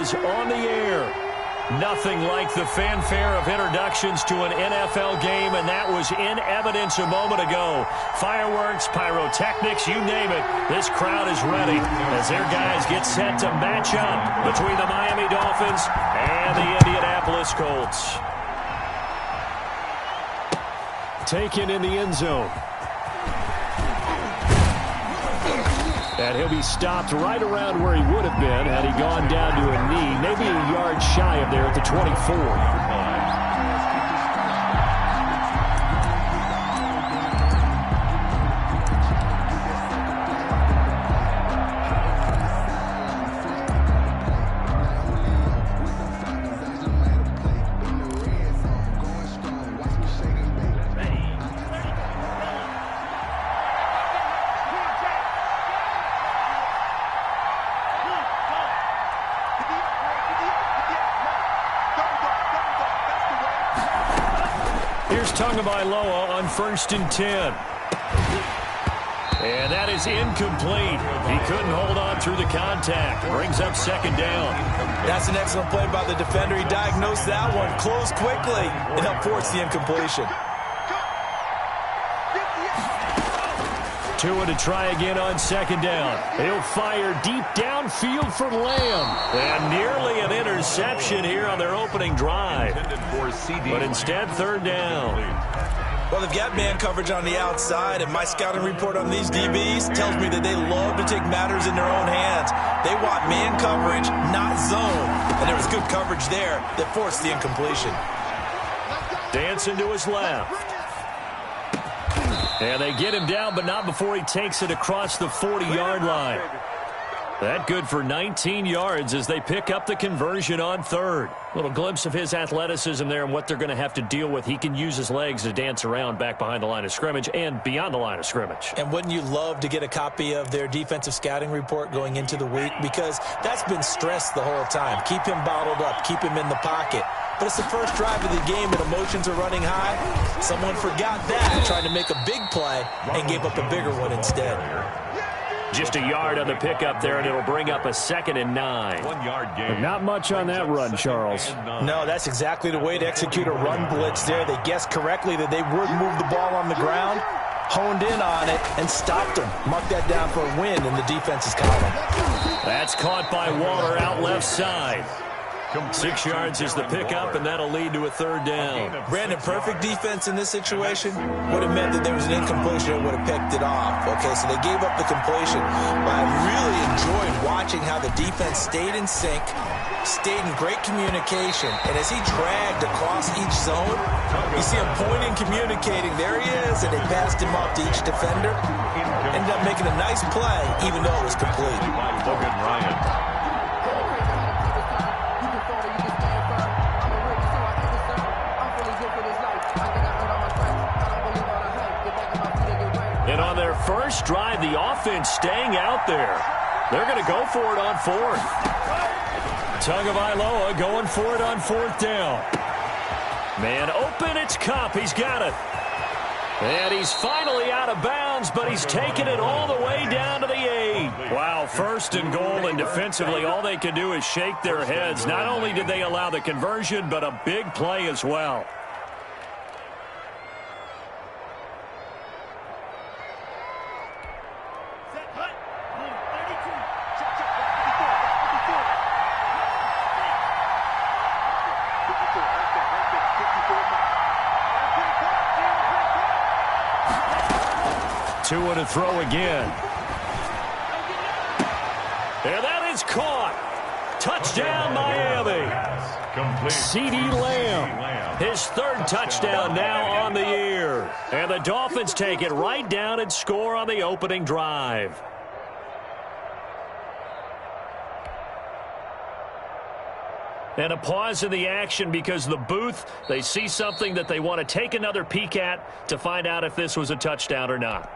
is on the air. Nothing like the fanfare of introductions to an NFL game, and that was in evidence a moment ago. Fireworks, pyrotechnics, you name it. This crowd is ready as their guys get set to match up between the Miami Dolphins and the Indianapolis Colts. Taken in the end zone. And he'll be stopped right around where he would have been had he gone down to a knee, maybe a yard shy of there at the 24. Tagovailoa on 1st and 10. And that is incomplete. He couldn't hold on through the contact. Brings up 2nd down. That's an excellent play by the defender. He diagnosed that one, closed quickly, and helped force the incompletion. Tua to try again on 2nd down. He'll fire deep downfield for Lamb. And nearly an interception here on their opening drive. But instead, 3rd down. Well, they've got man coverage on the outside, and my scouting report on these DBs tells me that they love to take matters in their own hands. They want man coverage, not zone. And there was good coverage there that forced the incompletion. Dancing to his left. And they get him down, but not before he takes it across the 40-yard line. That good for 19 yards as they pick up the conversion on 3rd. Little glimpse of his athleticism there and what they're going to have to deal with. He can use his legs to dance around back behind the line of scrimmage and beyond the line of scrimmage. And wouldn't you love to get a copy of their defensive scouting report going into the week? Because that's been stressed the whole time. Keep him bottled up. Keep him in the pocket. But it's the first drive of the game and emotions are running high. Someone forgot that, tried to make a big play, and gave up a bigger one instead. Just a yard on the pickup there, and it'll bring up a 2nd and 9. 1 yard gain. But not much on that run, Charles. No, that's exactly the way to execute a run blitz there. They guessed correctly that they would move the ball on the ground, honed in on it, and stopped them. Mark that down for a win in the defense's column. That's caught by Waller out left side. 6 yards is the pickup, and that'll lead to a 3rd down. Brandon, perfect defense in this situation would have meant that there was an incompletion that would have picked it off. Okay, so they gave up the completion. But I really enjoyed watching how the defense stayed in sync, stayed in great communication, and as he dragged across each zone, you see him pointing, communicating. There he is, and they passed him off to each defender. Ended up making a nice play, even though it was complete. Logan Ryan. And on their first drive, the offense staying out there. They're going to go for it on 4th. Tagovailoa going for it on 4th down. Man open, it's Kupp. He's got it. And he's finally out of bounds, but he's taken it all the way down to the 8. Wow, 1st and goal, and defensively all they can do is shake their heads. Not only did they allow the conversion, but a big play as well. Tua to throw again. And that is caught. Touchdown, Miami. CeeDee Lamb. His 3rd touchdown now on the year. And the Dolphins take it right down and score on the opening drive. And a pause in the action because the booth, they see something that they want to take another peek at to find out if this was a touchdown or not.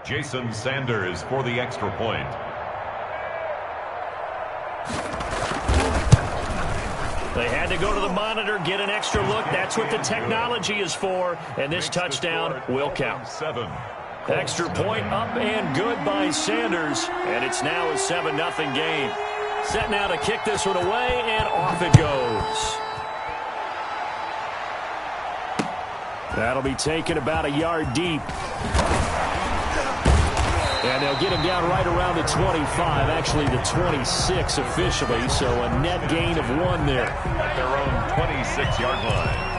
Jason Sanders for the extra point. They had to go to the monitor, get an extra look. That's what the technology is for, and this touchdown will count. 7. Extra point up and good by Sanders, and it's now a 7-0 game. Set now to kick this one away, and off it goes. That'll be taken about a yard deep. And they'll get him down right around the 25, actually the 26 officially, so a net gain of 1 there. At their own 26-yard line.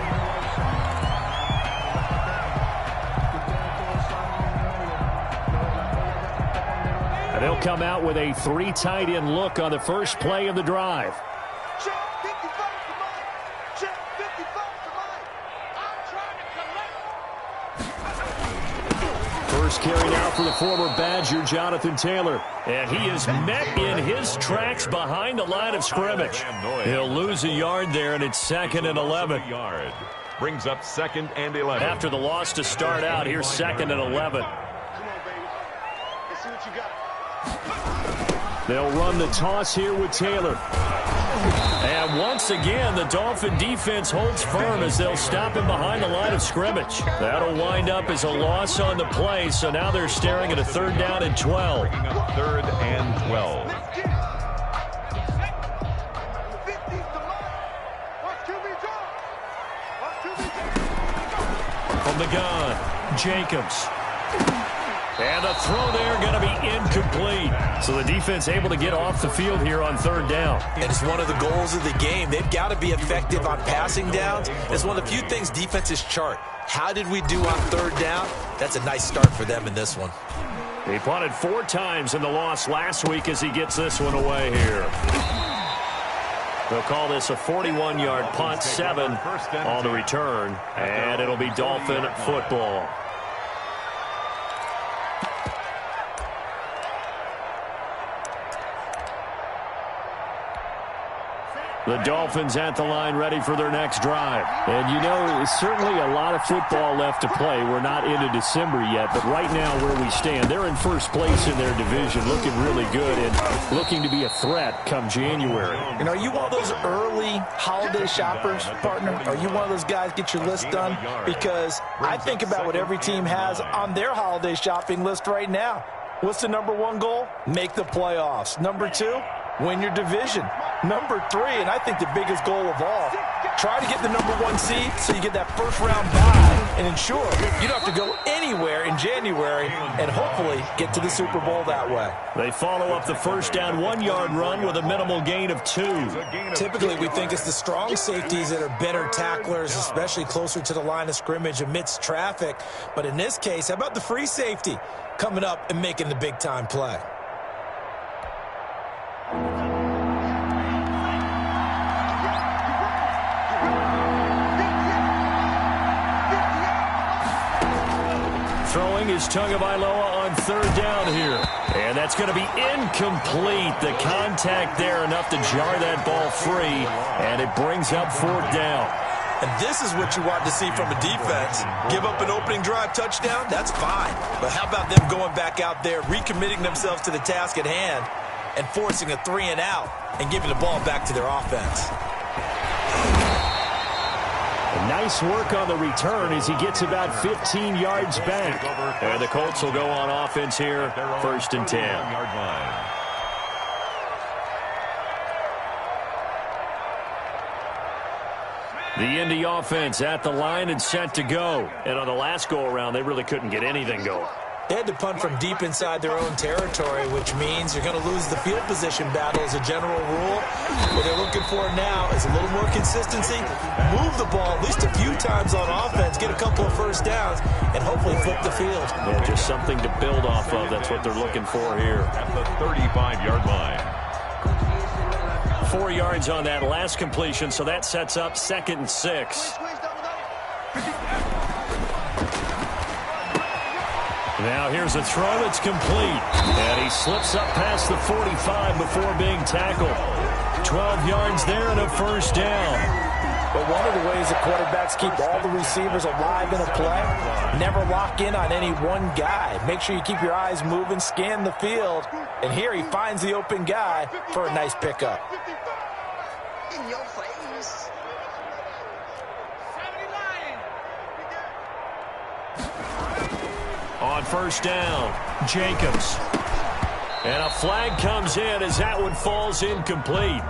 And they'll come out with a 3 tight end look on the first play of the drive. First carry now for the former Badger, Jonathan Taylor. And he is met in his tracks behind the line of scrimmage. He'll lose a yard there, and it's 2nd and 11. Brings up 2nd and 11. After the loss to start out, here's 2nd and 11. They'll run the toss here with Taylor. And once again, the Dolphin defense holds firm as they'll stop him behind the line of scrimmage. That'll wind up as a loss on the play, so now they're staring at a 3rd down and 12. Bringing up 3rd and 12. From the gun, Jacobs. And the throw there going to be incomplete. So the defense able to get off the field here on 3rd down. And it's one of the goals of the game. They've got to be effective on passing downs. It's one of the few things defenses chart. How did we do on 3rd down? That's a nice start for them in this one. He punted 4 times in the loss last week as he gets this one away here. They'll call this a 41-yard punt, 7 on the return, and it'll be Dolphin football. The Dolphins at the line ready for their next drive. And, you know, certainly a lot of football left to play. We're not into December yet, but right now where we stand, they're in first place in their division, looking really good and looking to be a threat come January. And are you one of those early holiday shoppers, partner? Are you one of those guys get your list done? Because I think about what every team has on their holiday shopping list right now. What's the number 1 goal? Make the playoffs. Number 2, win your division. Number 3, and I think the biggest goal of all, try to get the number 1 seed so you get that first-round bye and ensure you don't have to go anywhere in January and hopefully get to the Super Bowl that way. They follow up the first down 1-yard run with a minimal gain of 2. Typically, we think it's the strong safeties that are better tacklers, especially closer to the line of scrimmage amidst traffic. But in this case, how about the free safety coming up and making the big-time play? Throwing is Tagovailoa on 3rd down here. And that's going to be incomplete. The contact there enough to jar that ball free. And it brings up 4th down. And this is what you want to see from a defense. Give up an opening drive touchdown, that's fine. But how about them going back out there, recommitting themselves to the task at hand, and forcing a 3 and out and giving the ball back to their offense. Nice work on the return as he gets about 15 yards back. And the Colts will go on offense here, 1st and 10. The Indy offense at the line and set to go. And on the last go-around, they really couldn't get anything going. They had to punt from deep inside their own territory, which means you're going to lose the field position battle as a general rule. What they're looking for now is a little more consistency, move the ball at least a few times on offense, get a couple of first downs, and hopefully flip the field. Yeah, just something to build off of. That's what they're looking for here. At the 35-yard line. 4 yards on that last completion, so that sets up 2nd and 6. Now here's a throw that's complete. And he slips up past the 45 before being tackled. 12 yards there and a 1st down. But one of the ways that quarterbacks keep all the receivers alive in a play, never lock in on any one guy. Make sure you keep your eyes moving, scan the field. And here he finds the open guy for a nice pickup. In your face. On 1st down, Jacobs. And a flag comes in as that one falls incomplete.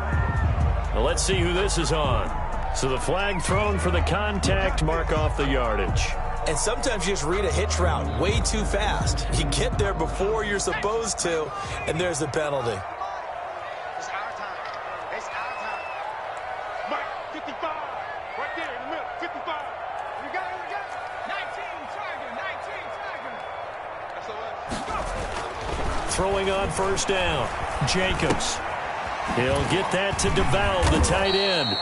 Well, let's see who this is on. So the flag thrown for the contact, mark off the yardage. And sometimes you just read a hitch route way too fast. You get there before you're supposed to, and there's the penalty. It's our time. It's our time. Mike, 55. Right there in the middle. 55. We got it. 19 target. Throwing on first down. Jacobs. He'll get that to DeValve, the tight end.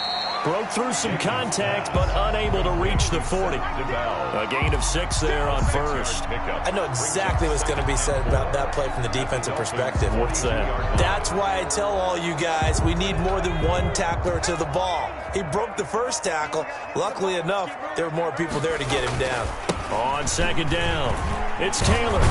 Broke through some contact, but unable to reach the 40. A gain of 6 there on first. I know exactly what's going to be said about that play from the defensive perspective. What's that? That's why I tell all you guys we need more than one tackler to the ball. He broke the first tackle. Luckily enough, there were more people there to get him down. On second down, it's Taylor.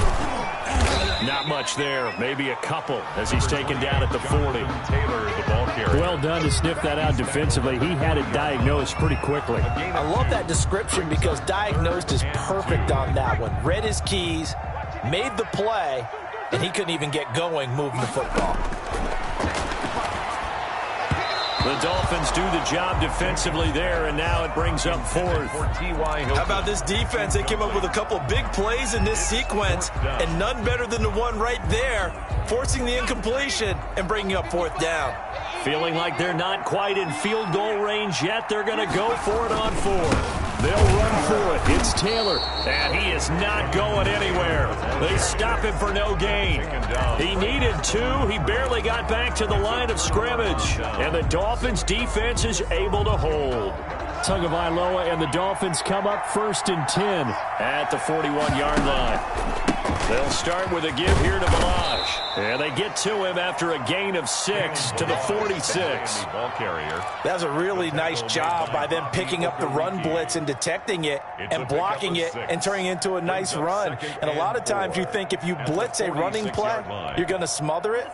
Not much there, maybe a couple as he's taken down at the 40. Taylor, the ball carrier. Well done to sniff that out defensively. He had it diagnosed pretty quickly. I love that description because diagnosed is perfect on that one. Read his keys, made the play, and he couldn't even get going moving the football. The Dolphins do the job defensively there, and now it brings up fourth. How about this defense? They came up with a couple of big plays in this sequence, and none better than the one right there, forcing the incompletion and bringing up fourth down. Feeling like they're not quite in field goal range yet, they're going to go for it on fourth. They'll run for it. It's Taylor, and he is not going anywhere. They stop him for no gain. He needed 2. He barely got back to the line of scrimmage, and the Dolphins defense is able to hold. Tagovailoa and the Dolphins come up 1st and 10 at the 41-yard line. They'll start with a give here to Balaj. And they get to him after a gain of 6 to the 46. Ball carrier. That was a really nice job by them picking up the run blitz and detecting it and blocking it and turning it into a nice run. And a lot of times you think if you blitz a running play, you're going to smother it.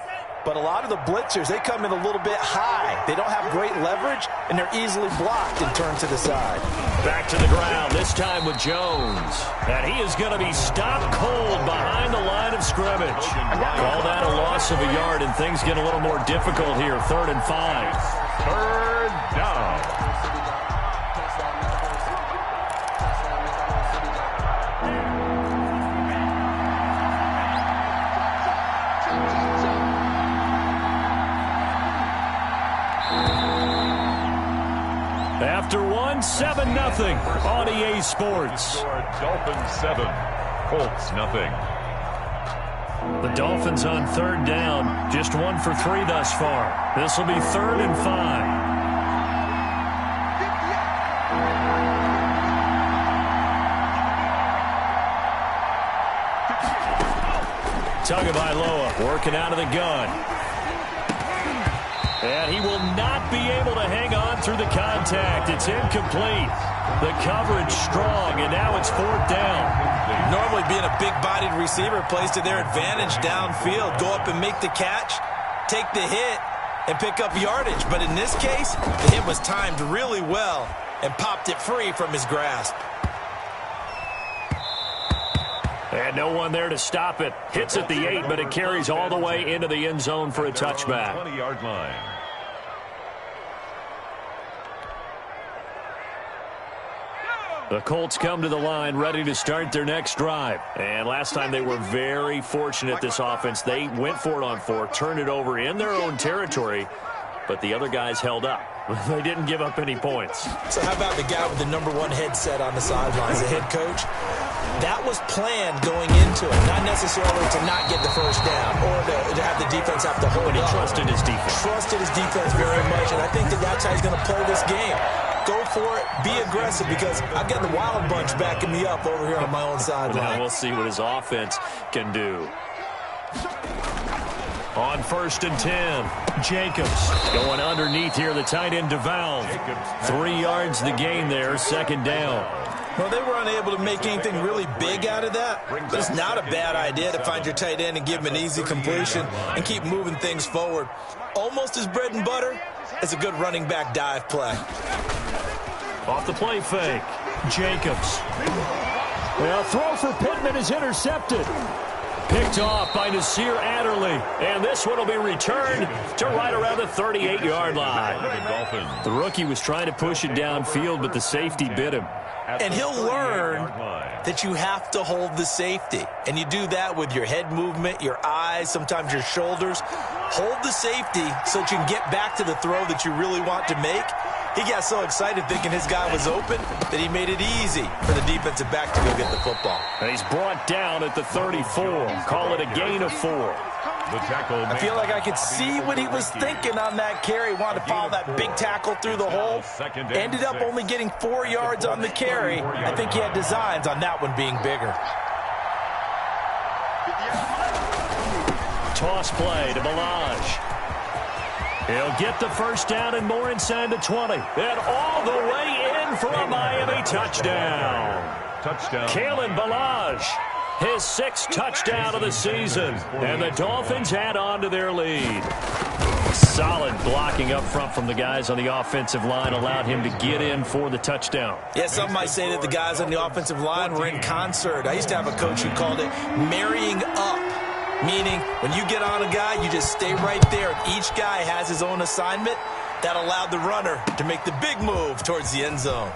But a lot of the blitzers, they come in a little bit high. They don't have great leverage, and they're easily blocked and turned to the side. Back to the ground, this time with Jones. And he is going to be stopped cold behind the line of scrimmage. Call that a loss of a yard, and things get a little more difficult here. 3rd and 5. 3rd down. After 7-0 on EA Sports. Dolphins 7, Colts nothing. The Dolphins on 3rd down, just 1 for 3 thus far. This will be 3rd and 5. Tagovailoa working out of the gun. And he will not be able to hang on through the contact. It's incomplete. The coverage strong, and now it's 4th down. Normally being a big-bodied receiver plays to their advantage downfield. Go up and make the catch, take the hit, and pick up yardage. But in this case, the hit was timed really well and popped it free from his grasp. And no one there to stop it. Hits at the 8, but it carries all the way into the end zone for a touchback. 20-yard line. The Colts come to the line ready to start their next drive. And last time they were very fortunate, this offense. They went for it on 4, turned it over in their own territory, but the other guys held up. They didn't give up any points. So how about the guy with the #1 headset on the sidelines, the head coach? That was planned going into it, not necessarily to not get the first down or to have the defense have to hold But he up. trusted his defense. Trusted his defense very much, and I think that's how he's going to play this game. Go for it, be aggressive, because I've got the Wild Bunch backing me up over here on my own sideline. Now we'll see what his offense can do. On 1st and 10, Jacobs going underneath here, the tight end DeValve. 3 yards the gain there, 2nd down. Well, they were unable to make anything really big out of that, but it's not a bad idea to find your tight end and give him an easy completion and keep moving things forward. Almost as bread and butter as a good running back dive play. Off the play fake, Jacobs. Well, throw for Pittman is intercepted. Picked off by Nasir Adderley. And this one will be returned to right around the 38-yard line. The rookie was trying to push it downfield, but the safety bit him. And he'll learn that you have to hold the safety. And you do that with your head movement, your eyes, sometimes your shoulders. Hold the safety so that you can get back to the throw that you really want to make. He got so excited thinking his guy was open that he made it easy for the defensive back to go get the football. And he's brought down at the 34. Call it a gain of 4. I feel like I could see what he was thinking on that carry. Wanted to follow that big tackle through the hole. Ended up only getting 4 yards on the carry. I think he had designs on that one being bigger. Toss play to Balaj. He'll get the first down and more inside the 20. And all the way in for a Miami touchdown. Kalen Balaj, his 6th touchdown of the season. And the Dolphins add on to their lead. Solid blocking up front from the guys on the offensive line allowed him to get in for the touchdown. Yeah, some might say that the guys on the offensive line were in concert. I used to have a coach who called it marrying up. Meaning, when you get on a guy, you just stay right there. Each guy has his own assignment. That allowed the runner to make the big move towards the end zone.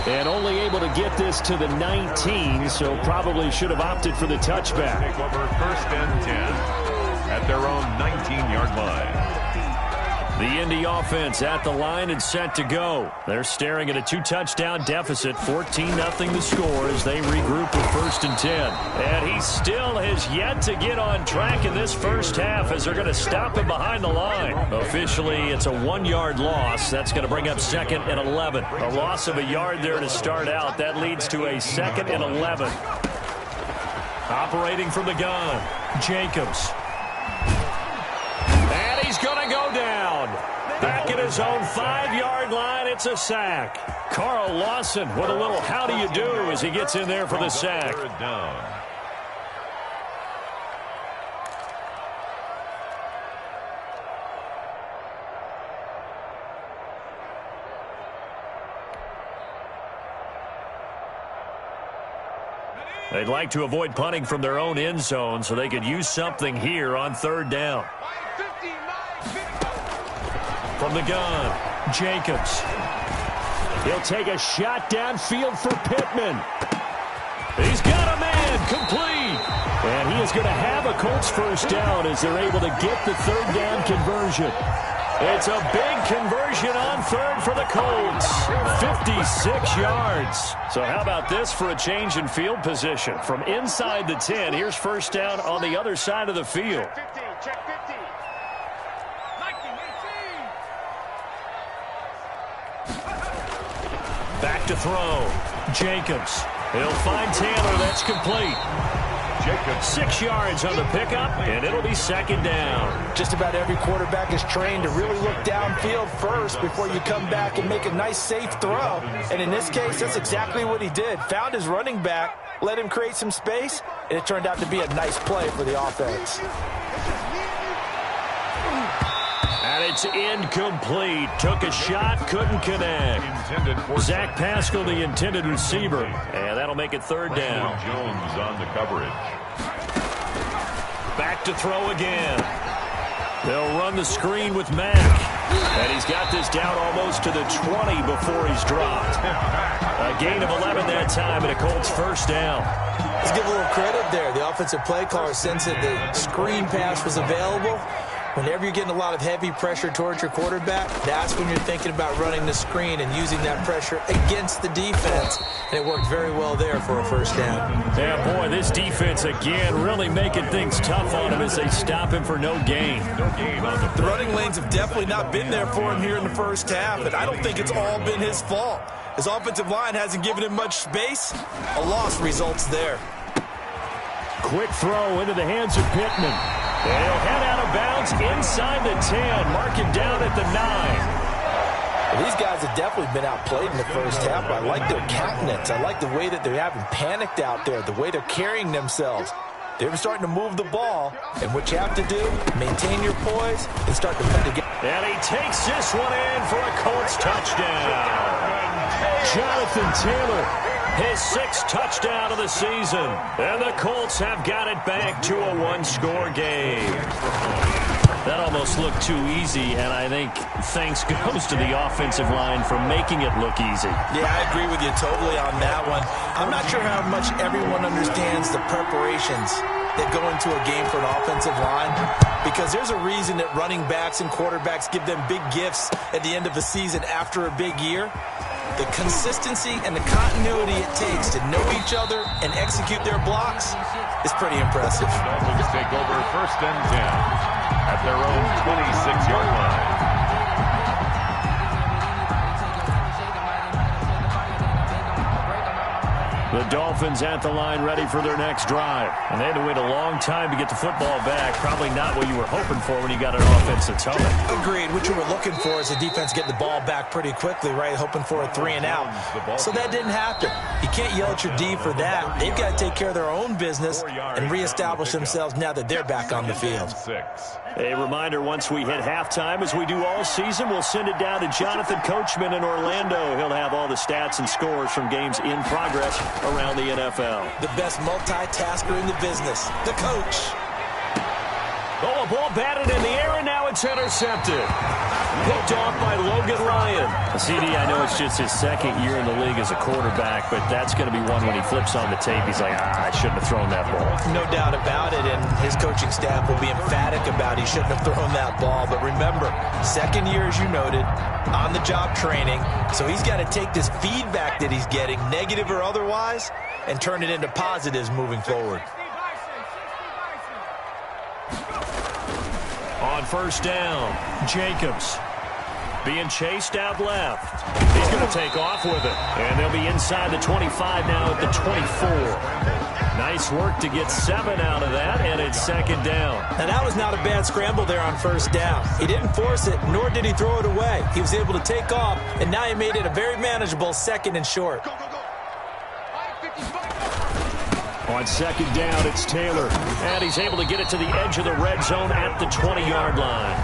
And only able to get this to the 19, so probably should have opted for the touchback. Take over 1st and 10 at their own 19-yard line. The Indy offense at the line and set to go. They're staring at a 2-touchdown deficit, 14-0 the score as they regroup with 1st and 10. And he still has yet to get on track in this first half as they're going to stop him behind the line. Officially, it's a 1-yard loss. That's going to bring up 2nd and 11. A loss of a yard there to start out. That leads to a 2nd and 11. Operating from the gun, Jacobs. And he's going to go down. Back at his own 5-yard line, it's a sack. Carl Lawson with a little how do you do as he gets in there for the sack. They'd like to avoid punting from their own end zone so they could use something here on 3rd down. From the gun, Jacobs. He'll take a shot downfield for Pittman. He's got a man, complete. And he is going to have a Colts first down as they're able to get the 3rd down conversion. It's a big conversion on 3rd for the Colts. 56 yards. So how about this for a change in field position? From inside the 10, here's 1st down on the other side of the field. Check 50. Back to throw. Jacobs. He'll find Taylor. That's complete. Jacobs 6 yards on the pickup, and it'll be 2nd down. Just about every quarterback is trained to really look downfield first before you come back and make a nice, safe throw. And in this case, that's exactly what he did. Found his running back, let him create some space, and it turned out to be a nice play for the offense. And it's incomplete. Took a shot, couldn't connect. Zach Pascal, the intended receiver. And that'll make it 3rd down. Jones on the coverage. Back to throw again. They'll run the screen with Mack. And he's got this down almost to the 20 before he's dropped. A gain of 11 that time and a Colts first down. Let's give a little credit there. The offensive play caller sensed that the screen pass was available. Whenever you're getting a lot of heavy pressure towards your quarterback, that's when you're thinking about running the screen and using that pressure against the defense. And it worked very well there for a first down. Yeah, boy, this defense again really making things tough on him as they stop him for no gain. The running lanes have definitely not been there for him here in the first half, and I don't think it's all been his fault. His offensive line hasn't given him much space. A loss results there. Quick throw into the hands of Pittman. They'll head out of bounds inside the 10. Mark him down at the 9. Well, these guys have definitely been outplayed in the first half. I like their countenance. I like the way that they haven't panicked out there, the way they're carrying themselves. They're starting to move the ball, and what you have to do, maintain your poise and start to put together. And he takes this one in for a Colts touchdown. Jonathan Taylor His 6th touchdown of the season. And the Colts have got it back to a one-score game. That almost looked too easy, and I think thanks goes to the offensive line for making it look easy. Yeah, I agree with you totally on that one. I'm not sure how much everyone understands the preparations that go into a game for an offensive line, because there's a reason that running backs and quarterbacks give them big gifts at the end of the season after a big year. The consistency and the continuity it takes to know each other and execute their blocks is pretty impressive. Dolphins take over 1st and 10 at their own 26-yard line. The Dolphins at the line ready for their next drive. And they had to wait a long time to get the football back. Probably not what you were hoping for when you got an offense that's held it. Agreed. What you were looking for is the defense getting the ball back pretty quickly, right? Hoping for a 3-and-out. So that didn't happen. You can't yell at your D for that. They've got to take care of their own business and reestablish themselves now that they're back on the field. A reminder, once we hit halftime, as we do all season, we'll send it down to Jonathan Coachman in Orlando. He'll have all the stats and scores from games in progress around the NFL. The best multitasker in the business, the coach. Oh, a ball batted in the air, and now it's intercepted. Picked off by Logan Ryan. CD, I know it's just his 2nd year in the league as a quarterback, but that's going to be one when he flips on the tape. He's like, I shouldn't have thrown that ball. No doubt about it, and his coaching staff will be emphatic about he shouldn't have thrown that ball. But remember, 2nd year, as you noted, on-the-job training. So he's got to take this feedback that he's getting, negative or otherwise, and turn it into positives moving forward. On 1st down, Jacobs being chased out left. He's going to take off with it. And they'll be inside the 25 now at the 24. Nice work to get 7 out of that, and it's 2nd down. Now, that was not a bad scramble there on 1st down. He didn't force it, nor did he throw it away. He was able to take off, and now he made it a very manageable 2nd and short. On 2nd down, it's Taylor. And he's able to get it to the edge of the red zone at the 20-yard line.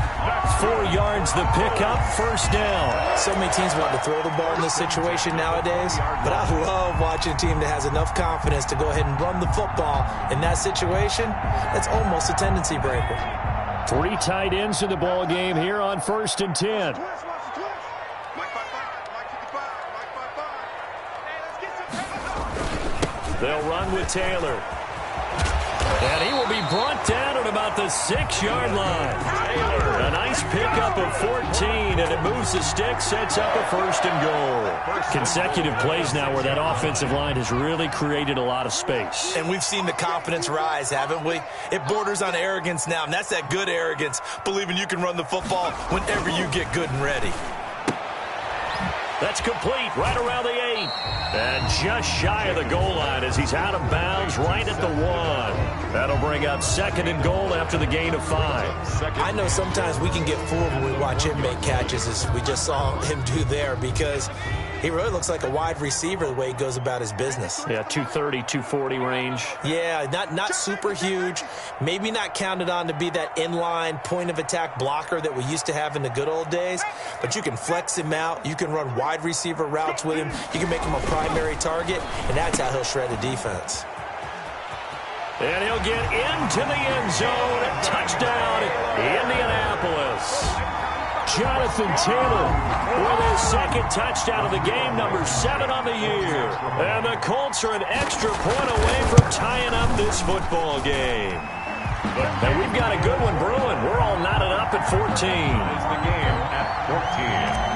4 yards the pickup, 1st down. So many teams want to throw the ball in this situation nowadays, but I love watching a team that has enough confidence to go ahead and run the football in that situation. That's almost a tendency breaker. 3 tight ends in the ball game here on 1st and 10. They'll run with Taylor. And he will be brought down at about the 6-yard line. Taylor, a nice pickup of 14, and it moves the stick, sets up a 1st and goal. Consecutive plays now where that offensive line has really created a lot of space. And we've seen the confidence rise, haven't we? It borders on arrogance now, and that's that good arrogance, believing you can run the football whenever you get good and ready. That's complete, right around the 8. And just shy of the goal line as he's out of bounds right at the 1. That'll bring up 2nd and goal after the gain of 5. I know sometimes we can get fooled when we watch him make catches, as we just saw him do there, because he really looks like a wide receiver the way he goes about his business. Yeah, 230, 240 range. Yeah, not super huge. Maybe not counted on to be that inline point-of-attack blocker that we used to have in the good old days. But you can flex him out. You can run wide receiver routes with him. You can make him a primary target, and that's how he'll shred a defense. And he'll get into the end zone. Touchdown, Indianapolis. Jonathan Taylor with his 2nd touchdown of the game, number 7 on the year. And the Colts are an extra point away from tying up this football game. And we've got a good one brewing. We're all knotted up at 14. The game at 14.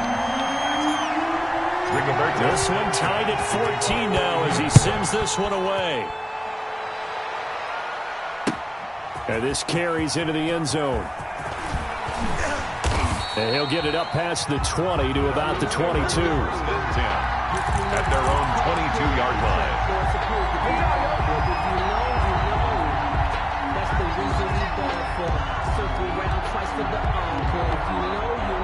This one tied at 14 now as he sends this one away. And this carries into the end zone. And he'll get it up past the 20 to about the 22. At their own 22-yard line. That's the reason we ball for. Circle round twice to the encore. If you know, you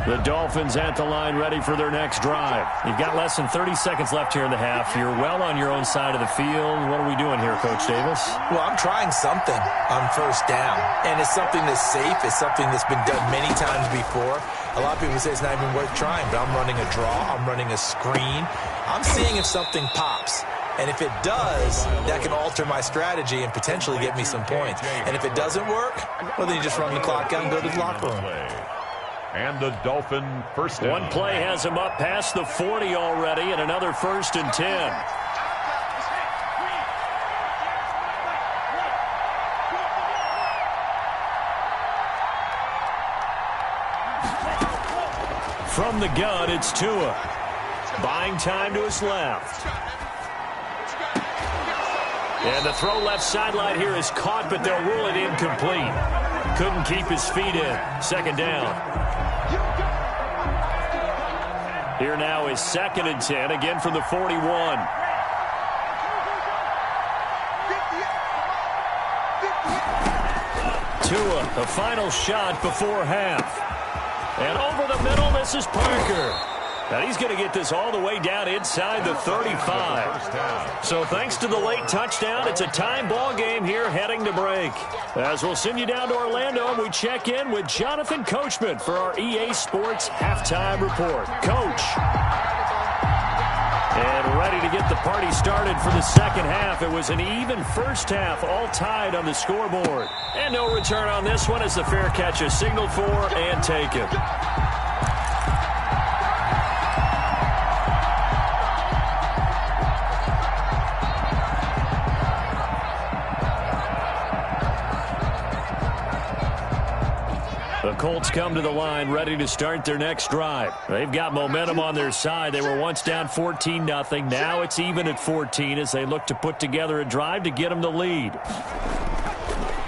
know. The Dolphins at the line ready for their next drive. You've got less than 30 seconds left here in the half. You're well on your own side of the field. What are we doing here, Coach Davis? Well, I'm trying something on first down, and it's something that's safe. It's something that's been done many times before. A lot of people say it's not even worth trying, but I'm running a draw. I'm running a screen. I'm seeing if something pops. And if it does, that can alter my strategy and potentially get me some points. And if it doesn't work, well, then you just run the clock out and go to the locker room. And the Dolphin first down. One play has him up past the 40 already, and another 1st and 10. From the gun, it's Tua. Buying time to his left. And the throw left sideline here is caught, but they'll rule it incomplete. Couldn't keep his feet in. 2nd down. Here now is 2nd and 10, again from the 41. Tua, the final shot before half. And over the middle, this is Parker. And he's going to get this all the way down inside the 35. So thanks to the late touchdown, it's a time ball game here heading to break. As we'll send you down to Orlando, we check in with Jonathan Coachman for our EA Sports Halftime Report. Coach. And ready to get the party started for the second half. It was an even first half, all tied on the scoreboard. And no return on this one as the fair catch is signaled for and taken. The Colts come to the line ready to start their next drive. They've got momentum on their side. They were once down 14-0. Now it's even at 14 as they look to put together a drive to get them the lead.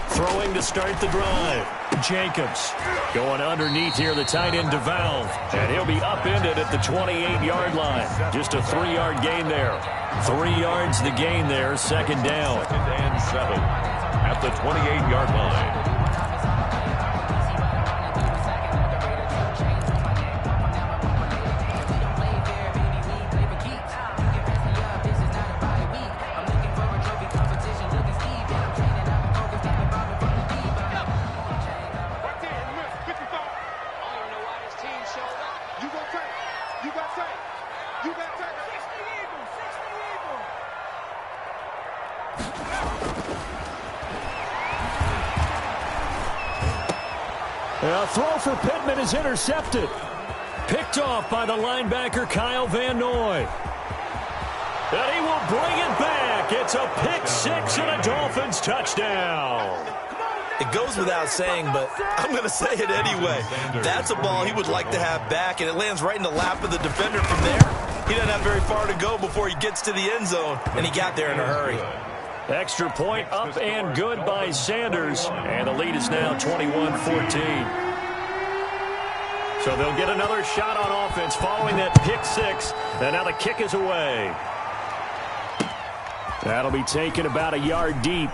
Throwing to start the drive. Jacobs going underneath here, the tight end DeValve. And he'll be upended at the 28-yard line. Just a 3-yard gain there. 3 yards the gain there, 2nd down. 2nd and 7 at the 28-yard line. A throw for Pittman is intercepted. Picked off by the linebacker Kyle Van Noy. And he will bring it back. It's a pick 6 and a Dolphins touchdown. It goes without saying, but I'm going to say it anyway. That's a ball he would like to have back, and it lands right in the lap of the defender from there. He doesn't have very far to go before he gets to the end zone, and he got there in a hurry. Extra point up and good by Sanders. And the lead is now 21-14. So they'll get another shot on offense following that pick 6. And now the kick is away. That'll be taken about a yard deep.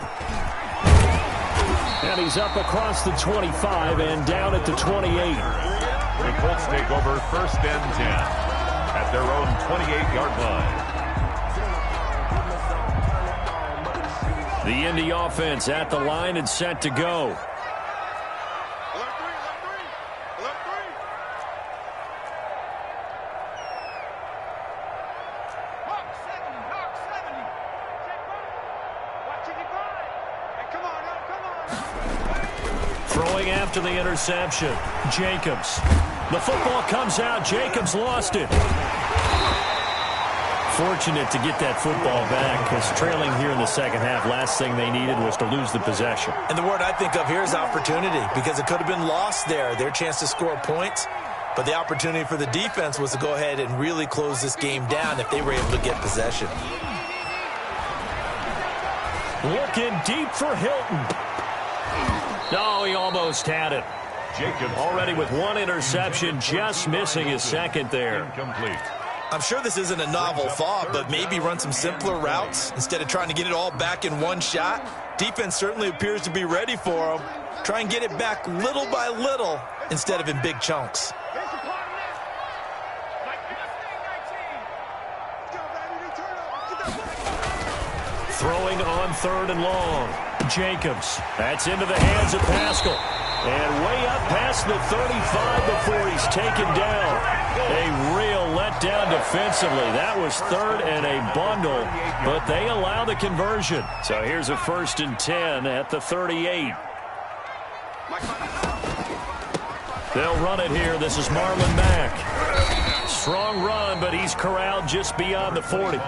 And he's up across the 25 and down at the 28. The Colts take over 1st and 10 at their own 28-yard line. The Indy offense at the line and set to go. Throwing after the interception. Jacobs. The football comes out. Jacobs lost it. Fortunate to get that football back because trailing here in the second half, last thing they needed was to lose the possession. And the word I think of here is opportunity, because it could have been lost there, their chance to score points. But the opportunity for the defense was to go ahead and really close this game down if they were able to get possession. Looking deep for Hilton. No, he almost had it. Jacobs already with one interception, just missing his second there. Incomplete. I'm sure this isn't a novel thought, but maybe run some simpler routes instead of trying to get it all back in one shot. Defense certainly appears to be ready for them. Try and get it back little by little instead of in big chunks. There's the clock. Throwing on 3rd and long. Jacobs. That's into the hands of Pascal. And way up past the 35 before he's taken down. A real letdown defensively. That was 3rd and a bundle, but they allow the conversion. So here's a 1st and 10 at the 38. They'll run it here. This is Marlon Mack. Strong run, but he's corralled just beyond the 40.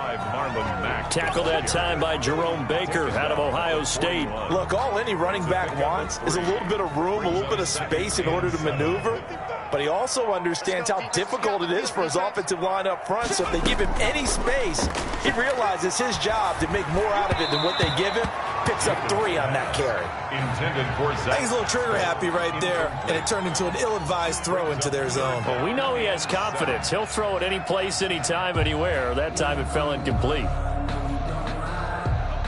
Tackled that time by Jerome Baker out of Ohio State. Look, all any running back wants is a little bit of room, a little bit of space in order to maneuver. But he also understands how difficult it is for his offensive line up front. So if they give him any space, he realizes his job to make more out of it than what they give him. Picks up 3 on that carry. Intended for Zach. He's a little trigger happy right there, and it turned into an ill-advised throw into their zone. Well, we know he has confidence. He'll throw it any place, anytime, anywhere. That time it fell incomplete.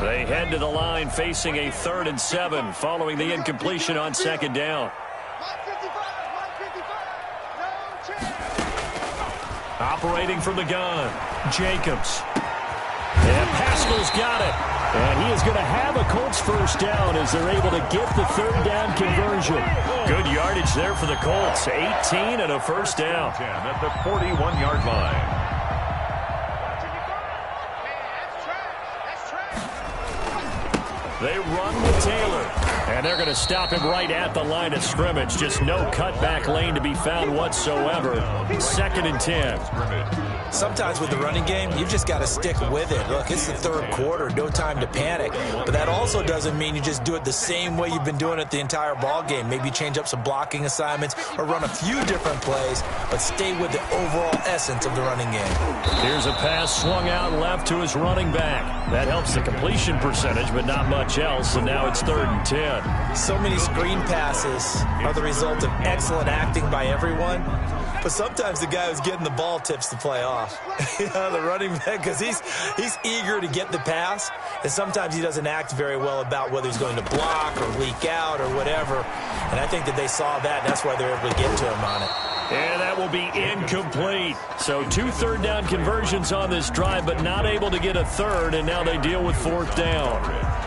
They head to the line facing a 3rd and 7 following the incompletion on 2nd down. Operating from the gun, Jacobs. And Pascal's got it. And he is going to have a Colts 1st down as they're able to get the 3rd down conversion. Good yardage there for the Colts. 18 and a 1st down. 10 at the 41-yard line. They run with Taylor. And they're going to stop him right at the line of scrimmage. Just no cutback lane to be found whatsoever. 2nd and 10. Sometimes with the running game, you've just got to stick with it. Look, it's the 3rd quarter, no time to panic. But that also doesn't mean you just do it the same way you've been doing it the entire ball game. Maybe change up some blocking assignments or run a few different plays, but stay with the overall essence of the running game. Here's a pass swung out left to his running back. That helps the completion percentage, but not much else, and now it's 3rd and 10. So many screen passes are the result of excellent acting by everyone. But sometimes the guy who's getting the ball tips the play off. The running back, because he's eager to get the pass, and sometimes he doesn't act very well about whether he's going to block or leak out or whatever. And I think that they saw that, and that's why they're able to get to him on it. And that will be incomplete. So 2 3rd down conversions on this drive, but not able to get a 3rd, and now they deal with 4th down.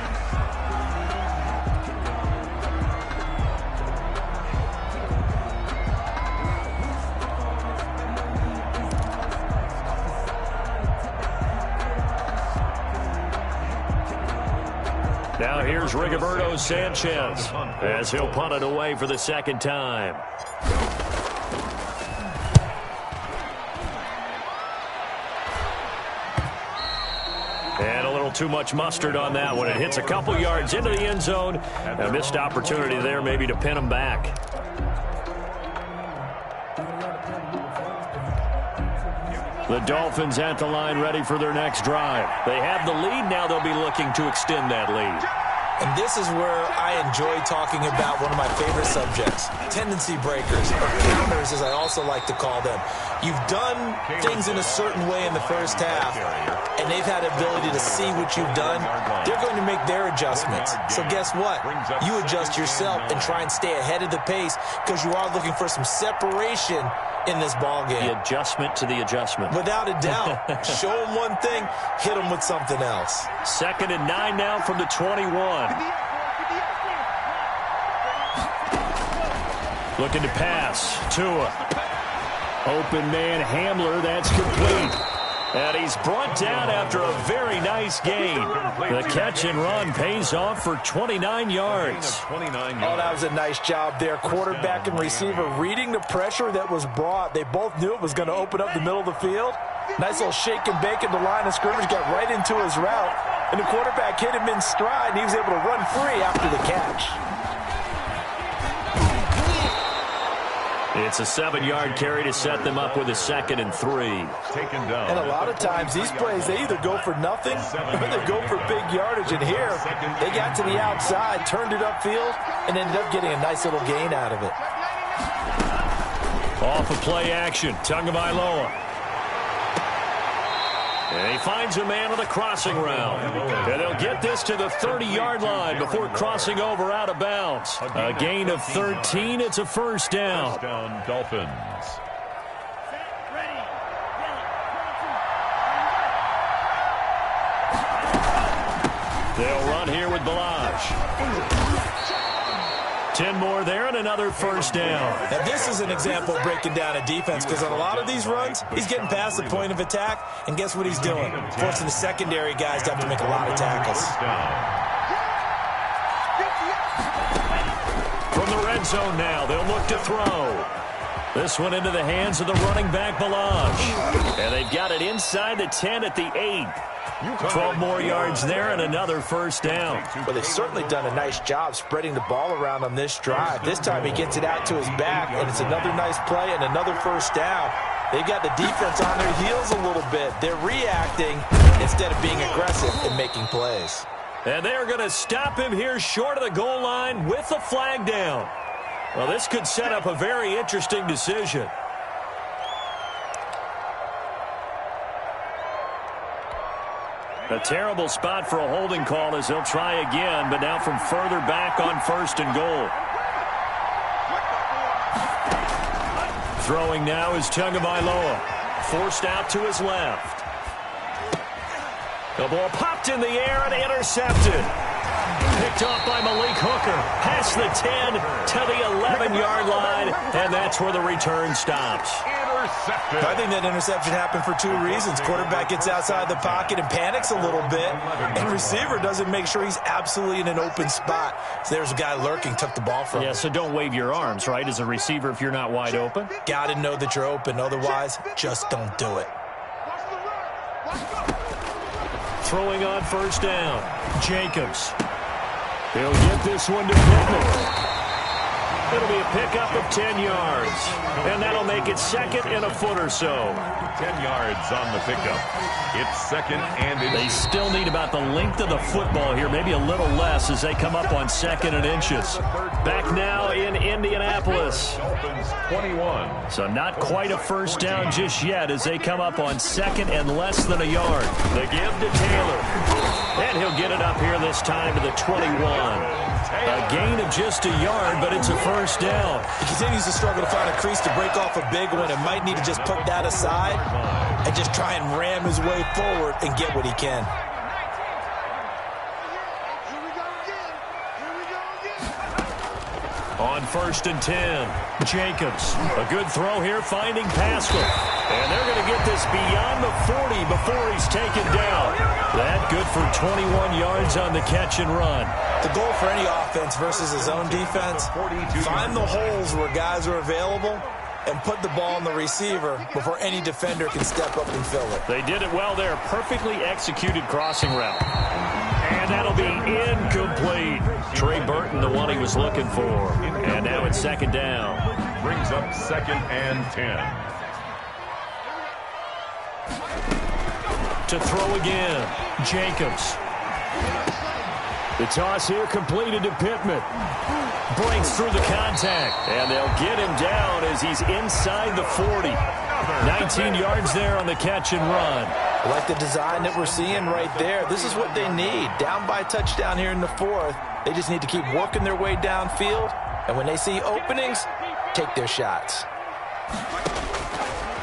Now here's Rigoberto Sanchez as he'll punt it away for the 2nd time. And a little too much mustard on that one. It hits a couple yards into the end zone. A missed opportunity there maybe to pin him back. The Dolphins at the line ready for their next drive. They have the lead. Now they'll be looking to extend that lead. And this is where I enjoy talking about one of my favorite subjects, tendency breakers, or counters as I also like to call them. You've done things in a certain way in the first half, and they've had ability to see what you've done. They're going to make their adjustments. So guess what? You adjust yourself and try and stay ahead of the pace because you are looking for some separation in this ball game. The adjustment to the adjustment. Without a doubt. Show them one thing, hit them with something else. 2nd and 9 now from the 21. Looking to pass. Tua. Open man Hamler. That's complete. And he's brought down after a very nice gain. The catch and run pays off for 29 yards. Oh, that was a nice job there. Quarterback and receiver reading the pressure that was brought. They both knew it was going to open up the middle of the field. Nice little shake and bake at the line of scrimmage. Got right into his route. And the quarterback hit him in stride, and he was able to run free after the catch. It's a 7-yard carry to set them up with a 2nd and 3. Taken down. And a lot of times these plays, they either go for nothing or they go for big yardage. And here, they got to the outside, turned it upfield, and ended up getting a nice little gain out of it. Off of play action, Tagovailoa. And he finds a man on the crossing route. And they'll get this to the 30-yard line before crossing over out of bounds. A gain of 13. It's a 1st down. First down, Dolphins. with Balazs. 10 more there and another first down. Now this is an example of breaking down a defense, because on a lot of these runs, he's getting past the point of attack, and guess what he's doing? Forcing the secondary guys to have to make a lot of tackles. From the red zone now, they'll look to throw. This one into the hands of the running back, Balazs. And they've got it inside the 10 at the 8. 12 more yards there and another first down. Well, they've certainly done a nice job spreading the ball around on this drive. This time he gets it out to his back, and it's another nice play and another first down. They've got the defense on their heels a little bit. They're reacting instead of being aggressive and making plays. And they're going to stop him here short of the goal line with the flag down. Well, this could set up a very interesting decision. A terrible spot for a holding call as they'll try again, but now from further back on first and goal. Throwing now is Tagovailoa. Forced out to his left. The ball popped in the air and intercepted. Picked off by Malik Hooker. Past the 10 to the 11-yard line, and that's where the return stops. I think that interception happened for two reasons. Quarterback gets outside the pocket and panics a little bit, and receiver doesn't make sure he's absolutely in an open spot. So there's a guy lurking, took the ball from him. Yeah, so don't wave your arms, right, as a receiver if you're not wide open. Got to know that you're open. Otherwise, just don't do it. Throwing on first down, Jacobs. He'll get this one to Pittman. It'll be a pickup of 10 yards, and that'll make it second and a foot or so. 10 yards on the pickup. It's second and inches. They still need about the length of the football here, maybe a little less as they come up on second and inches. Back now in Indianapolis. Dolphins 21. So not quite a first down just yet as they come up on second and less than a yard. The give to Taylor. And he'll get it up here this time to the 21. A gain of just a yard, but it's a first down. He continues to struggle to find a crease to break off a big one and might need to just put that aside and just try and ram his way forward and get what he can. On first and 10, Jacobs. A good throw here, finding Pascal. And they're going to get this beyond the 40 before he's taken down. That good for 21 yards on the catch and run. The goal for any offense versus his own defense, find the holes where guys are available and put the ball on the receiver before any defender can step up and fill it. They did it well there. Perfectly executed crossing route. And that'll be incomplete. Trey Burton, the one he was looking for. And now it's second down. Brings up second and 10. To throw again, Jacobs. The toss here completed to Pittman. Breaks through the contact. And they'll get him down as he's inside the 40. 19 yards there on the catch and run. I like the design that we're seeing right there. This is what they need. Down by a touchdown here in the fourth. They just need to keep working their way downfield. And when they see openings, take their shots.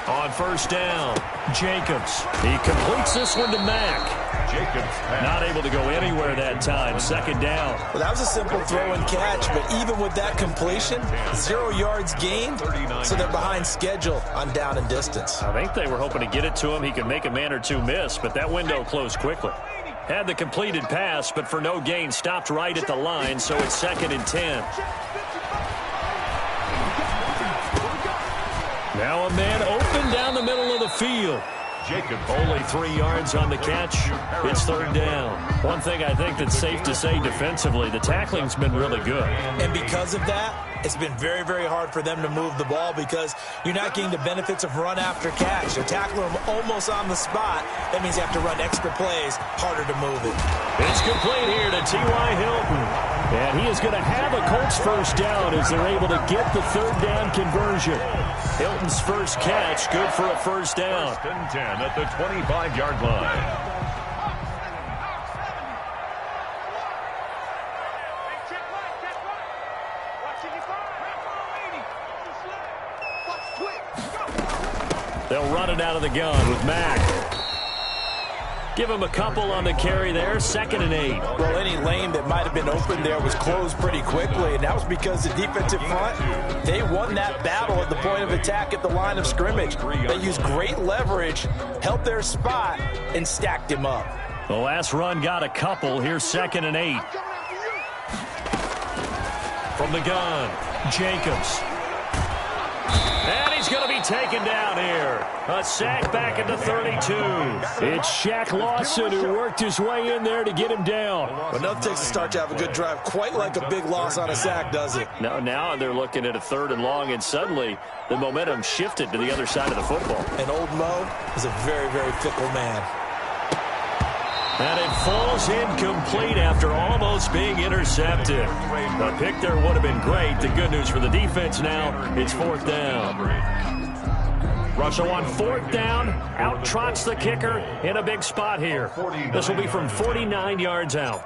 On first down, Jacobs. He completes this one to Mack. Jacobs not able to go anywhere that time. Second down. Well, that was a simple throw and catch, but even with that completion, 0 yards gained, so they're behind schedule on down and distance. I think they were hoping to get it to him. He could make a man or two miss, but that window closed quickly. Had the completed pass, but for no gain, stopped right at the line, so it's second and 10. Now a man open down the middle of the field. Jacobs only 3 yards on the catch. It's third down. One thing I think that's safe to say defensively, the tackling's been really good. And because of that, it's been very, very hard for them to move the ball because you're not getting the benefits of run after catch. They're tackling them almost on the spot. That means you have to run extra plays, harder to move it. It's complete here to T.Y. Hilton. And he is going to have a Colts first down as they're able to get the third down conversion. Hilton's first catch, good for a first down. First and 10 at the 25-yard line. They'll run it out of the gun with Mack. Give him a couple on the carry there, 2nd and 8. Well, any lane that might have been open there was closed pretty quickly, and that was because the defensive front, they won that battle at the point of attack at the line of scrimmage. They used great leverage, held their spot, and stacked him up. The last run got a couple. Here's 2nd and 8. From the gun, Jacobs. And he's going to be taken down here. A sack back at the 32. It's Shaq Lawson who worked his way in there to get him down. Enough takes to start to have a good drive. Quite like a big loss on a sack, does it? Now they're looking at a 3rd and long, and suddenly the momentum shifted to the other side of the football. And old Mo is a very, very fickle man. And it falls incomplete after almost being intercepted. The pick there would have been great. The good news for the defense now, it's 4th down. Russell on 4th down, out trots the kicker in a big spot here. This will be from 49 yards out.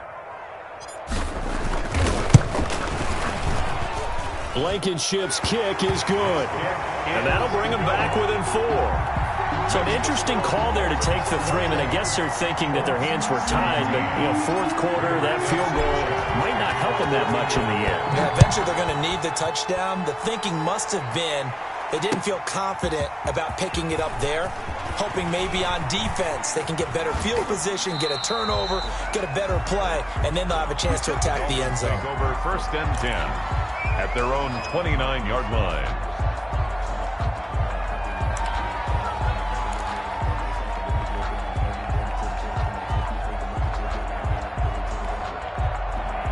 Blankenship's kick is good. And that'll bring him back within 4. So an interesting call there to take the 3. I mean, I guess they're thinking that their hands were tied, but, 4th quarter, that field goal might not help them that much in the end. Yeah, eventually they're going to need the touchdown. The thinking must have been they didn't feel confident about picking it up there, hoping maybe on defense they can get better field position, get a turnover, get a better play, and then they'll have a chance to attack the end zone. Take over 1st and 10 at their own 29-yard line.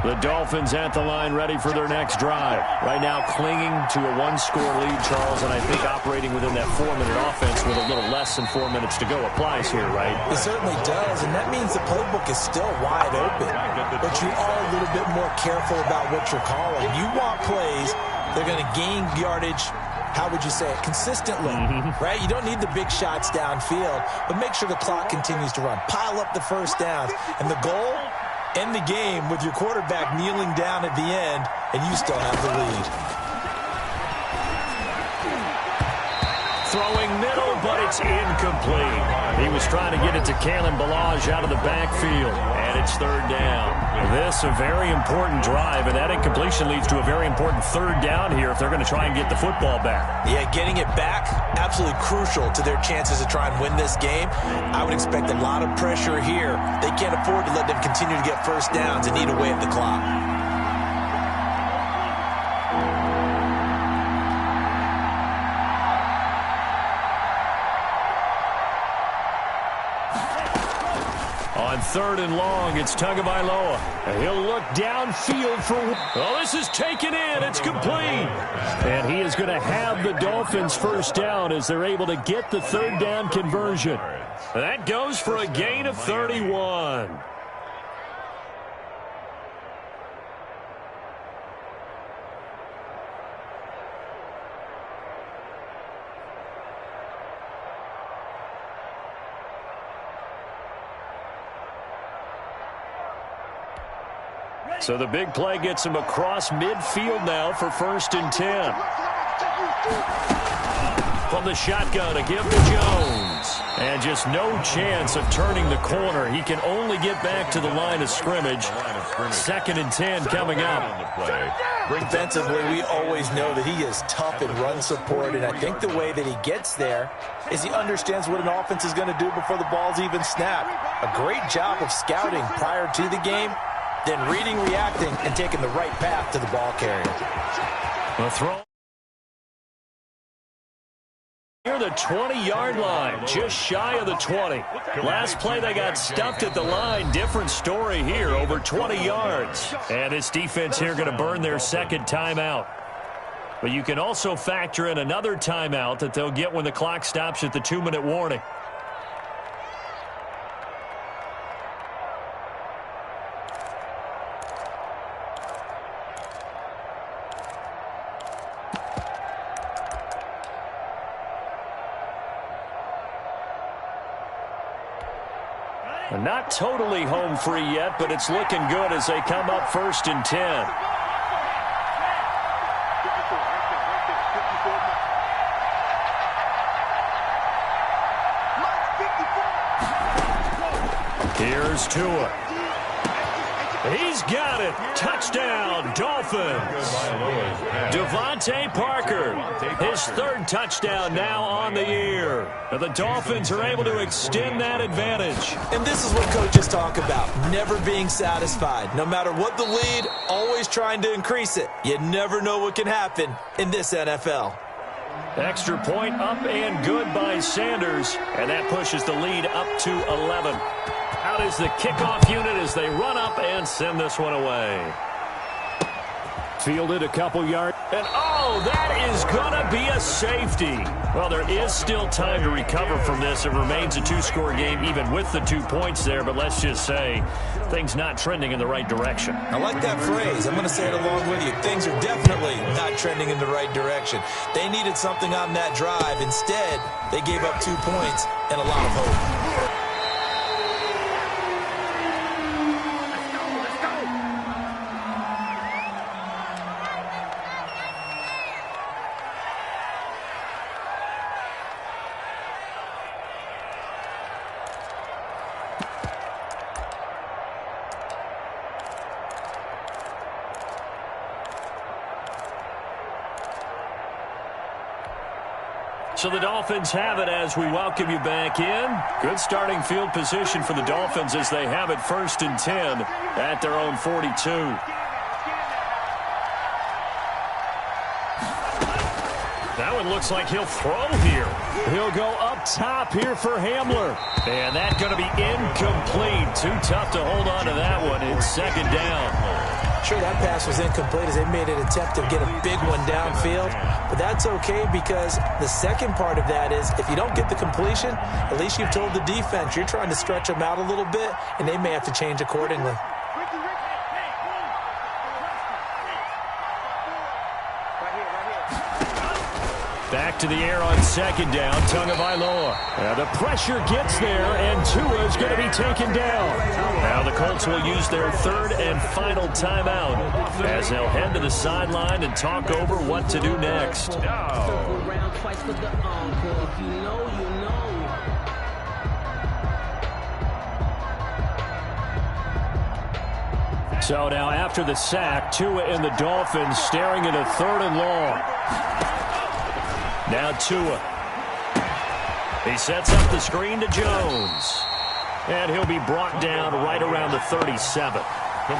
The Dolphins at the line ready for their next drive. Right now clinging to a 1-score lead, Charles, and I think operating within that 4-minute offense with a little less than 4 minutes to go applies here, right? It certainly does, and that means the playbook is still wide open. But you are a little bit more careful about what you're calling. You want plays, they're going to gain yardage, how would you say it, consistently, right? You don't need the big shots downfield, but make sure the clock continues to run. Pile up the first downs, and the goal, end the game with your quarterback kneeling down at the end, and you still have the lead. Throwing middle, but it's incomplete. He was trying to get it to Kalen Ballage out of the backfield, and it's 3rd down. This a very important drive, and that incompletion leads to a very important 3rd down here if they're going to try and get the football back. Yeah, getting it back, absolutely crucial to their chances to try and win this game. I would expect a lot of pressure here. They can't afford to let them continue to get first downs and eat away at the clock. On 3rd and long, it's Tagovailoa. He'll look downfield for... Oh, this is taken in. It's complete. And he is going to have the Dolphins first down as they're able to get the 3rd down conversion. That goes for a gain of 31. So the big play gets him across midfield now for 1st and 10. From the shotgun, a give to Jones. And just no chance of turning the corner. He can only get back to the line of scrimmage. 2nd and 10 coming up. Defensively, we always know that he is tough in run support, and I think the way that he gets there is he understands what an offense is going to do before the ball's even snapped. A great job of scouting prior to the game, then reading, reacting, and taking the right path to the ball carrier. A throw near the 20-yard line, just shy of the 20. Last play, they got stuffed at the line. Different story here, over 20 yards. And this defense here going to burn their 2nd timeout. But you can also factor in another timeout that they'll get when the clock stops at the 2-minute warning. Not totally home free yet, but it's looking good as they come up 1st and 10. Here's Tua. He's got it. Touchdown, Dolphins. Devontae Parker, his third touchdown now on the year. And the Dolphins are able to extend that advantage. And this is what coaches talk about, never being satisfied. No matter what the lead, always trying to increase it. You never know what can happen in this NFL. Extra point up and good by Sanders. And that pushes the lead up to 11. Out is the kickoff unit as they run up and send this one away. Fielded a couple yards. And, oh, that is going to be a safety. Well, there is still time to recover from this. It remains a two-score game even with the 2 points there. But let's just say things not trending in the right direction. I like that phrase. I'm going to say it along with you. Things are definitely not trending in the right direction. They needed something on that drive. Instead, they gave up 2 points and a lot of hope. So the Dolphins have it as we welcome you back in. Good starting field position for the Dolphins as they have it 1st and 10 at their own 42. That one looks like he'll throw here. He'll go up top here for Hamler. And that's going to be incomplete. Too tough to hold on to that one. It's 2nd down. Sure, that pass was incomplete as they made an attempt to get a big one downfield. But that's okay because the second part of that is if you don't get the completion, at least you've told the defense you're trying to stretch them out a little bit, and they may have to change accordingly. Back to the air on 2nd down, Tagovailoa. The pressure gets there, and Tua is going to be taken down. Now the Colts will use their 3rd and final timeout as they'll head to the sideline and talk over what to do next. So now after the sack, Tua and the Dolphins staring at a 3rd and long. Now Tua. He sets up the screen to Jones. And he'll be brought down right around the 37.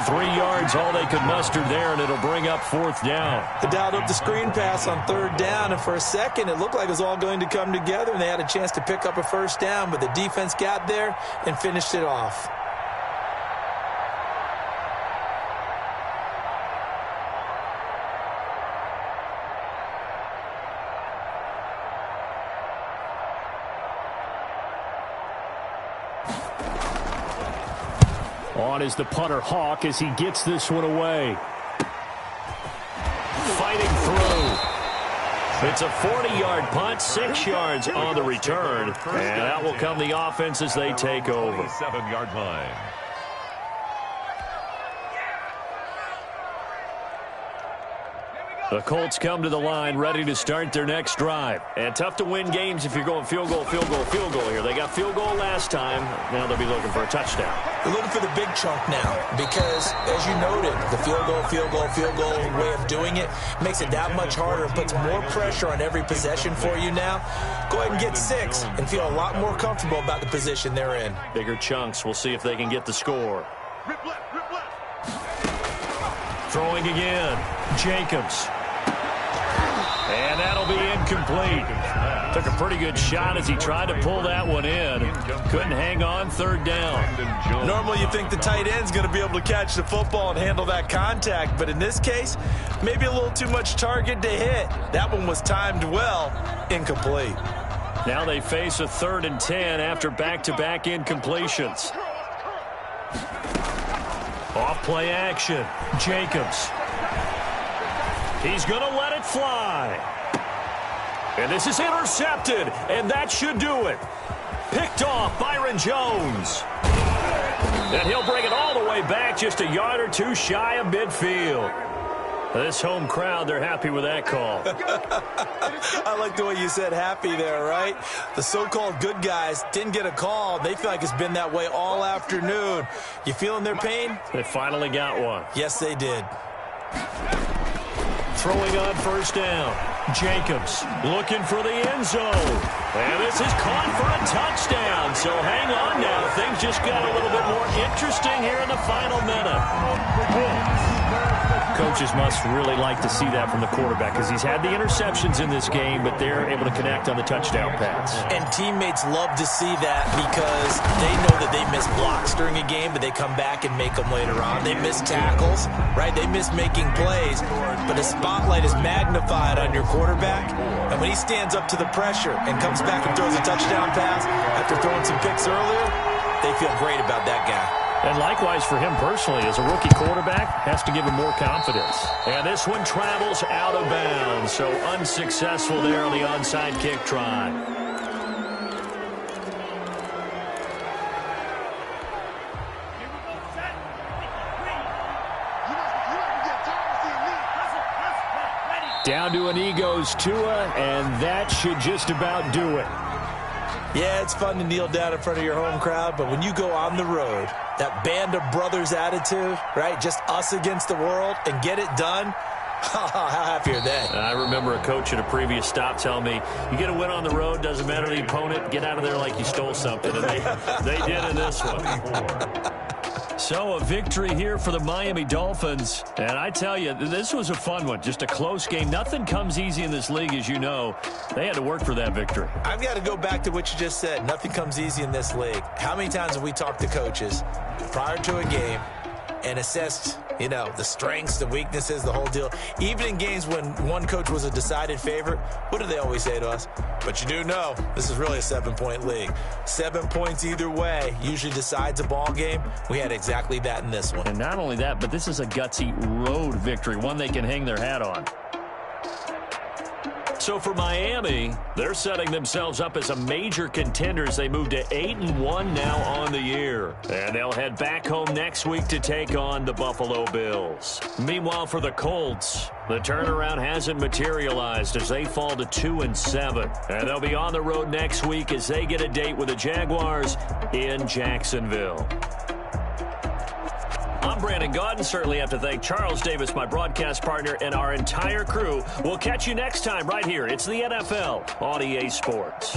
3 yards, all they could muster there, and it'll bring up 4th down. They dialed up the screen pass on 3rd down, and for a second it looked like it was all going to come together, and they had a chance to pick up a 1st down, but the defense got there and finished it off. On is the punter Hawk as he gets this one away. Fighting through. It's a 40-yard punt, 6 yards on the return. And out will come the offense as they take over. 7-yard line. The Colts come to the line ready to start their next drive. And tough to win games if you're going field goal, field goal, field goal here. They got field goal last time. Now they'll be looking for a touchdown. They're looking for the big chunk now because, as you noted, the field goal way of doing it makes it that much harder and puts more pressure on every possession for you now. Go ahead and get 6 and feel a lot more comfortable about the position they're in. Bigger chunks. We'll see if they can get the score. Throwing again. Jacobs. And that'll be incomplete. Took a pretty good shot as he tried to pull that one in. Couldn't hang on, 3rd down. Normally you think the tight end's going to be able to catch the football and handle that contact, but in this case, maybe a little too much target to hit. That one was timed well. Incomplete. Now they face a 3rd and 10 after back-to-back incompletions. Off-play action. Jacobs. He's going to let it fly. And this is intercepted, and that should do it. Picked off Byron Jones. And he'll bring it all the way back just a yard or two shy of midfield. This home crowd, they're happy with that call. I like the way you said happy there, right? The so-called good guys didn't get a call. They feel like it's been that way all afternoon. You feeling their pain? They finally got one. Yes, they did. Throwing on first down. Jacobs looking for the end zone. And this is caught for a touchdown. So hang on now. Things just got a little bit more interesting here in the final minute. Coaches must really like to see that from the quarterback because he's had the interceptions in this game, but they're able to connect on the touchdown pass. And teammates love to see that because they know that they miss blocks during a game, but they come back and make them later on. They miss tackles, right? They miss making plays, but the spotlight is magnified on your quarterback. And when he stands up to the pressure and comes back and throws a touchdown pass after throwing some picks earlier, they feel great about that guy. And likewise for him personally, as a rookie quarterback, has to give him more confidence. And this one travels out of bounds, so unsuccessful there on the onside kick try. Down to an ego's Tua, and that should just about do it. Yeah, it's fun to kneel down in front of your home crowd, but when you go on the road, that band of brothers attitude, right, just us against the world, and get it done, how happy are they? I remember a coach at a previous stop telling me, you get a win on the road, doesn't matter the opponent, get out of there like you stole something, and they did in this one. So a victory here for the Miami Dolphins. And I tell you, this was a fun one. Just a close game. Nothing comes easy in this league, as you know. They had to work for that victory. I've got to go back to what you just said. Nothing comes easy in this league. How many times have we talked to coaches prior to a game and assessed, you know, the strengths, the weaknesses, the whole deal? Even in games when one coach was a decided favorite, what do they always say to us? But you do know this is really a 7-point league. 7 points either way usually decides a ball game. We had exactly that in this one. And not only that, but this is a gutsy road victory, one they can hang their hat on. So for Miami, they're setting themselves up as a major contender as they move to 8-1 now on the year. And they'll head back home next week to take on the Buffalo Bills. Meanwhile, for the Colts, the turnaround hasn't materialized as they fall to 2-7. And they'll be on the road next week as they get a date with the Jaguars in Jacksonville. I'm Brandon Gaudin. Certainly have to thank Charles Davis, my broadcast partner, and our entire crew. We'll catch you next time right here. It's the NFL on EA Sports.